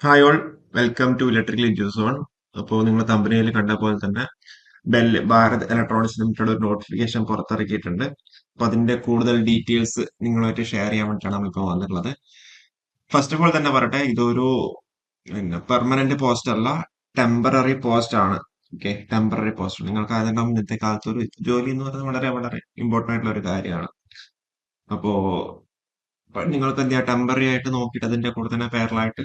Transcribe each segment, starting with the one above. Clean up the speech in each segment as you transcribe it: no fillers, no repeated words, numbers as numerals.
Hi all, welcome to electrical induce on. അപ്പോൾ നിങ്ങൾ തമ്പനിയിൽ കണ്ട പോലെ തന്നെ ഭാരത് ഇലക്ട്രോണിക്സ് ലിമിറ്റഡ് ഒരു നോട്ടിഫിക്കേഷൻ പുറത്തിറക്കിയിട്ടുണ്ട്. അപ്പൊ അതിന്റെ കൂടുതൽ ഡീറ്റെയിൽസ് നിങ്ങളുമായിട്ട് ഷെയർ ചെയ്യാൻ വേണ്ടിയിട്ടാണ് നമ്മളിപ്പോൾ വന്നിട്ടുള്ളത്. ഫസ്റ്റ് ഓഫ് ഓൾ തന്നെ പറയട്ടെ, ഇതൊരു പെർമനന്റ് പോസ്റ്റ് അല്ല, ടെമ്പററി പോസ്റ്റ് ആണ്. Okay, temporary post. നിങ്ങൾക്ക് അതിന്റെ ഇന്നത്തെ കാലത്ത് ഒരു ജോലി എന്ന് പറയുന്നത് വളരെ വളരെ ഇമ്പോർട്ടന്റ് ആയിട്ടുള്ള ഒരു കാര്യമാണ്. അപ്പോ നിങ്ങൾക്ക് എന്താ ടെമ്പററി ആയിട്ട് നോക്കിയിട്ട് അതിന്റെ കൂടെ തന്നെ പാരലായിട്ട്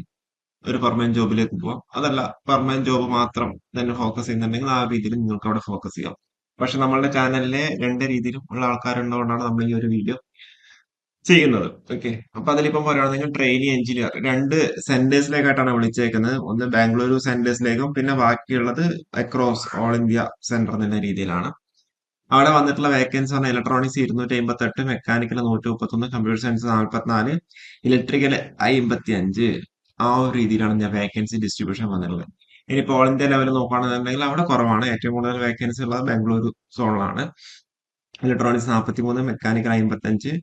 ഒരു പെർമനന്റ് ജോബിലേക്ക് പോവാം. അതല്ല, പെർമനന്റ് ജോബ് മാത്രം തന്നെ ഫോക്കസ് ചെയ്യുന്നുണ്ടെങ്കിൽ ആ രീതിയിൽ നിങ്ങൾക്ക് അവിടെ ഫോക്കസ് ചെയ്യാം. പക്ഷെ നമ്മളുടെ ചാനലിലെ രണ്ട് രീതിയിലും ഉള്ള ആൾക്കാരുള്ളതുകൊണ്ടാണ് നമ്മൾ ഈ ഒരു വീഡിയോ ചെയ്യുന്നത്. ഓക്കെ, അപ്പൊ അതിലിപ്പം പറയുകയാണെങ്കിൽ ട്രെയിനി എഞ്ചിനീയർ രണ്ട് സെന്റേഴ്സിലേക്കായിട്ടാണ് വിളിച്ചേക്കുന്നത്. ഒന്ന് ബാംഗ്ലൂരു സെന്റേഴ്സിലേക്കും പിന്നെ ബാക്കിയുള്ളത് അക്രോസ് ഓൾ ഇന്ത്യ സെന്റർ എന്ന രീതിയിലാണ്. അവിടെ വന്നിട്ടുള്ള വേക്കൻസി പറഞ്ഞാൽ electronics 258, mechanical 131, computer science 44, electrical 55. ആ ഒരു രീതിയിലാണ് ഞാൻ വേക്കൻസി ഡിസ്ട്രിബ്യൂഷൻ വന്നിട്ടുള്ളത്. ഇനിയിപ്പോൾ ഓൾ ഇന്ത്യ ലെവൽ നോക്കുകയാണെന്നുണ്ടെങ്കിൽ അവിടെ കുറവാണ്. ഏറ്റവും കൂടുതൽ വേക്കൻസി ഉള്ളത് ബാംഗ്ലൂരു സോണിലാണ്. Electronics 43, mechanical 55,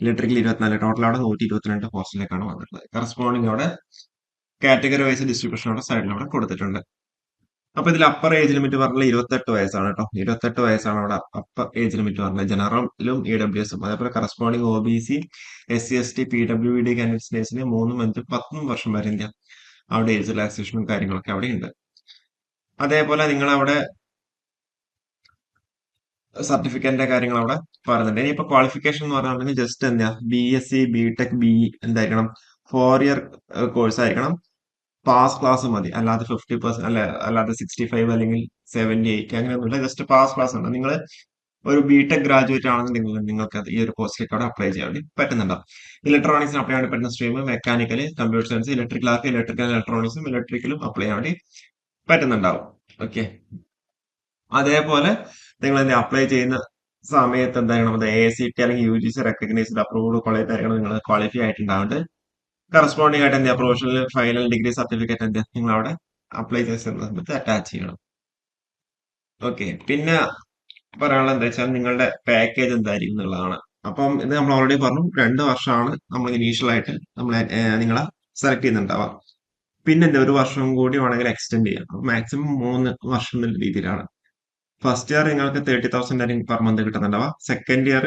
electrical 24. ടോട്ടൽ അവിടെ 122 പോസ്റ്റിലേക്കാണ് വന്നിട്ടുള്ളത്. കറസ്പോണ്ടിങ് അവിടെ കാറ്റഗറി വൈസ് ഡിസ്ട്രിബ്യൂഷൻ അവിടെ സൈഡിൽ അവിടെ കൊടുത്തിട്ടുണ്ട്. അപ്പൊ ഇതിൽ അപ്പർ ഏജ് ലിമിറ്റ് പറഞ്ഞാൽ 28 വയസ്സാണ് കേട്ടോ. 28 വയസ്സാണ് അവിടെ അപ്പർ ഏജ് ലിമിറ്റ് പറഞ്ഞത്. ജനറലും EWS അതേപോലെ corresponding OBC, SC ST, PWD കാൻഡിഡേറ്റ്സിന് 3 month 10 വർഷം വരെ ഇന്ത്യ അവിടെ ഏജ് റിലാക്സേഷനും കാര്യങ്ങളൊക്കെ അവിടെ ഉണ്ട്. അതേപോലെ നിങ്ങൾ അവിടെ സർട്ടിഫിക്കറ്റിന്റെ കാര്യങ്ങൾ അവിടെ പറയുന്നുണ്ട്. ഇനിയിപ്പോ ക്വാളിഫിക്കേഷൻ എന്ന് പറഞ്ഞിട്ടുണ്ടെങ്കിൽ ജസ്റ്റ് എന്താ BSc BTech BE എന്തായിരിക്കണം, 4 ഇയർ കോഴ്സ് ആയിരിക്കണം. പാസ് ക്ലാസ് മതി, അല്ലാതെ 50% അല്ല, അല്ലാതെ 65 അല്ലെങ്കിൽ 78 അങ്ങനെയൊന്നുമില്ല. ജസ്റ്റ് പാസ് ക്ലാസ് ഉണ്ട്. നിങ്ങൾ ഒരു BTech ഗ്രാജുവേറ്റ് ആണെന്നുണ്ടെങ്കിൽ നിങ്ങൾക്ക് ഈ ഒരു പോസ്റ്റിലേക്ക് അവിടെ അപ്ലൈ ചെയ്യാൻ വേണ്ടി പറ്റുന്നുണ്ടാവും. ഇലക്ട്രോണിക്സിന് അപ്ലൈ ചെയ്യാൻ പറ്റുന്ന stream mechanical, computer science, electrical ആർക്ക് ഇലക്ട്രിക്കൽ ഇലക്ട്രോണിക്സും ഇലക്ട്രിക്കലും അപ്ലൈ ചെയ്യാൻ വേണ്ടി പറ്റുന്നുണ്ടാവും. ഓക്കെ, അതേപോലെ നിങ്ങൾ തന്നെ അപ്ലൈ ചെയ്യുന്ന സമയത്ത് എന്തായാലും AICTE അല്ലെങ്കിൽ UGC റെക്കഗ്നൈസ്ഡ് അപ്രൂവ്ഡ് കോളേജ് ആയിരിക്കണം നിങ്ങൾ ക്വാളിഫൈ ആയിട്ടുണ്ടാവുന്നത്. കറസ്പോണ്ടിങ് ആയിട്ട് എന്താ പ്രൊഫഷണൽ ഫൈനൽ ഡിഗ്രി സർട്ടിഫിക്കറ്റ് എന്താ നിങ്ങൾ അവിടെ അപ്ലൈ ചെയ്യുന്ന സമയത്ത് അറ്റാച്ച് ചെയ്യണം. ഓക്കെ, പിന്നെ പറയാനുള്ളത് എന്താ വെച്ചാൽ നിങ്ങളുടെ പാക്കേജ് എന്തായിരിക്കും എന്നുള്ളതാണ്. അപ്പം ഇത് നമ്മൾ ഓൾറെഡി പറഞ്ഞു, 2 വർഷമാണ് നമ്മൾ ഇനീഷ്യൽ ആയിട്ട് നമ്മൾ നിങ്ങളെ സെലക്ട് ചെയ്യുന്നുണ്ടാവാം. പിന്നെ എന്താ, ഒരു വർഷം കൂടി വേണമെങ്കിൽ എക്സ്റ്റെൻഡ് ചെയ്യാം. മാക്സിമം 3 വർഷം എന്നുള്ള രീതിയിലാണ്. ഫസ്റ്റ് ഇയർ നിങ്ങൾക്ക് 30,000 ആയിരിക്കും പെർ മന്ത് കിട്ടുന്നുണ്ടാവുക. സെക്കൻഡ് ഇയർ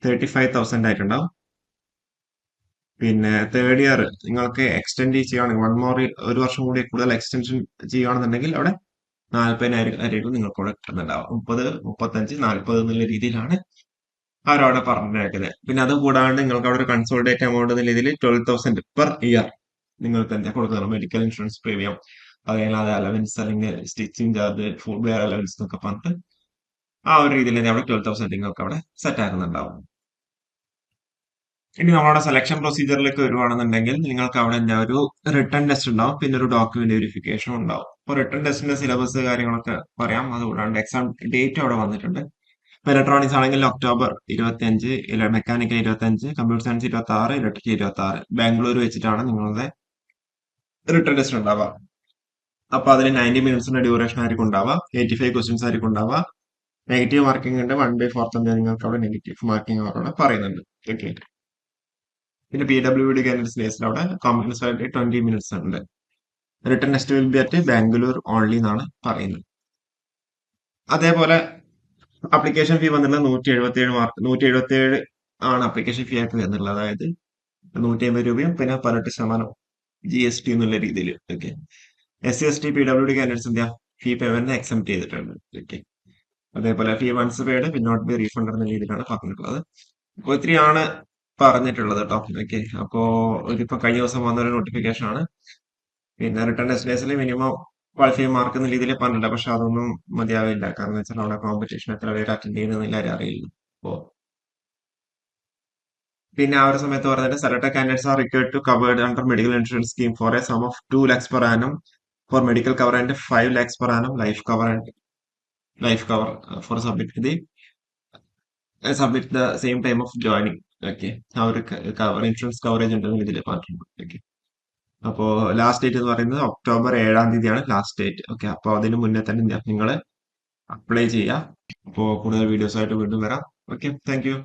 35,000 ആയിട്ടുണ്ടാവും. പിന്നെ തേർഡ് ഇയർ നിങ്ങൾക്ക് എക്സ്റ്റെൻഡ് ചെയ്യുകയാണെങ്കിൽ ഒരു വർഷം കൂടി കൂടുതൽ എക്സ്റ്റൻഷൻ ചെയ്യുകയാണെന്നുണ്ടെങ്കിൽ അവിടെ 40,000 ആയിരിക്കും നിങ്ങൾക്ക് അവിടെ കിട്ടുന്നുണ്ടാവും. 30, 35, 40 എന്നുള്ള രീതിയിലാണ് അവരവിടെ പറഞ്ഞേക്കുന്നത്. പിന്നെ അത് കൂടാണ്ട് നിങ്ങൾക്ക് അവിടെ ഒരു കൺസോൾട്ടേറ്റ് എമൗണ്ട് എന്ന രീതിയിൽ 12,000 പെർ ഇയർ നിങ്ങൾക്ക് എന്താ കൊടുക്കുന്നത്, മെഡിക്കൽ ഇൻഷുറൻസ് പ്രീമിയം, അതല്ലാതെ അലവൻസ് അല്ലെങ്കിൽ stitching charge, footwear allowance എന്നൊക്കെ പറഞ്ഞിട്ട് ആ ഒരു രീതിയിൽ തന്നെ അവിടെ 12,000 നിങ്ങൾക്ക് അവിടെ സെറ്റ് ആക്കുന്നുണ്ടാവും. ഇനി നമ്മുടെ സെലക്ഷൻ പ്രൊസീജിയറിലേക്ക് വരുവാണെന്നുണ്ടെങ്കിൽ നിങ്ങൾക്ക് അവിടെ എന്താ ഒരു റിട്ടേൺ ടെസ്റ്റ് ഉണ്ടാവും, പിന്നെ ഒരു ഡോക്യുമെന്റ് വെരിഫിക്കേഷൻ ഉണ്ടാവും. അപ്പോൾ റിട്ടേൺ ടെസ്റ്റിന്റെ സിലബസ് കാര്യങ്ങളൊക്കെ പറയാം. അതുകൂടാണ്ട് എക്സാം ഡേറ്റ് അവിടെ വന്നിട്ടുണ്ട്. ഇലക്ട്രോണിക്സ് ആണെങ്കിൽ October 25, mechanical 25, computer science 26, electrical 26. Bangalore വെച്ചിട്ടാണ് നിങ്ങളുടെ റിട്ടേൺ ടെസ്റ്റ് ഉണ്ടാവുക. അപ്പൊ അതിന് 90 മിനിറ്റ്സിന്റെ ഡ്യൂറേഷൻ ആയിരിക്കും ഉണ്ടാവുക. 85 ക്വസ്റ്റ്യൻസ് ആയിരിക്കും ഉണ്ടാവുക. നെഗറ്റീവ് മാർക്കിംഗ് ഉണ്ട്. 1/4 നിങ്ങൾക്ക് അവിടെ നെഗറ്റീവ് മാർക്കിംഗ് അവരോട് പറയുന്നുണ്ട്. ഓക്കെ, പിന്നെ PWD കാൻഡിഡേറ്റ്സ് അവിടെ കോമ്പറ്റൻസ് ആയിട്ട് 20 മിനിറ്റ്സ് ഉണ്ട്. Return test will be at Bangalore only എന്നാണ് പറയുന്നത്. അതേപോലെ അപ്ലിക്കേഷൻ ഫീ വന്നിട്ടുള്ളത് 177 ആണ് അപ്ലിക്കേഷൻ ഫീ ആയിട്ട് വരുന്നുള്ളത്. അതായത് 150 രൂപയും പിന്നെ 18% GST എന്നുള്ള രീതിയിൽ. Okay, SC ST PWD candidates എന്താ ഫീ പേയ്മെന്റ് എക്സെപ്റ്റ് ചെയ്തിട്ടുണ്ട്. ഓക്കെ, അതേപോലെ fee once paid will not be refund എന്ന രീതിയിലാണ് പറഞ്ഞിട്ടുള്ളത്. അപ്പോൾ ഇത്രയാണ് പറഞ്ഞിട്ടുള്ളത് കേട്ടോ. ഓക്കെ, അപ്പോ ഇതിപ്പോ കഴിഞ്ഞ ദിവസം വന്നൊരു നോട്ടിഫിക്കേഷൻ ആണ്. പിന്നെ റിട്ടേൺ ടെസ്റ്റിൽ മിനിമം ക്വാളിഫൈ മാർക്ക് എന്ന രീതിയിൽ പറഞ്ഞിട്ടുണ്ട്. പക്ഷെ അതൊന്നും മതിയാവില്ല. കാരണം വെച്ചാൽ അവിടെ കോമ്പറ്റീഷൻ എത്ര പേര് അറ്റൻഡ് ചെയ്യുന്നില്ല അറിയില്ല. അപ്പോ പിന്നെ ആ ഒരു സമയത്ത് പറഞ്ഞിട്ട് selected candidates are required to covered under medical insurance scheme for a sum of 2 lakhs per annum for medical cover and 5 lakhs per annum life cover for submit the same time of joining. Okay, ആ ഒരു cover insurance coverage ഉണ്ടെന്ന് ഇതിൽ പറഞ്ഞിട്ടുണ്ട്. Okay, അപ്പോ last date എന്ന് പറയുന്നത് October 7-ാം തീയതിയാണ് last date. Okay, അപ്പോൾ അതിന് മുന്നേ തന്നെ നിങ്ങൾ അപ്ലൈ ചെയ്യുക. അപ്പോൾ കൂടുതൽ വീഡിയോസ് ആയിട്ട് വീണ്ടും വരാം. Okay, thank you.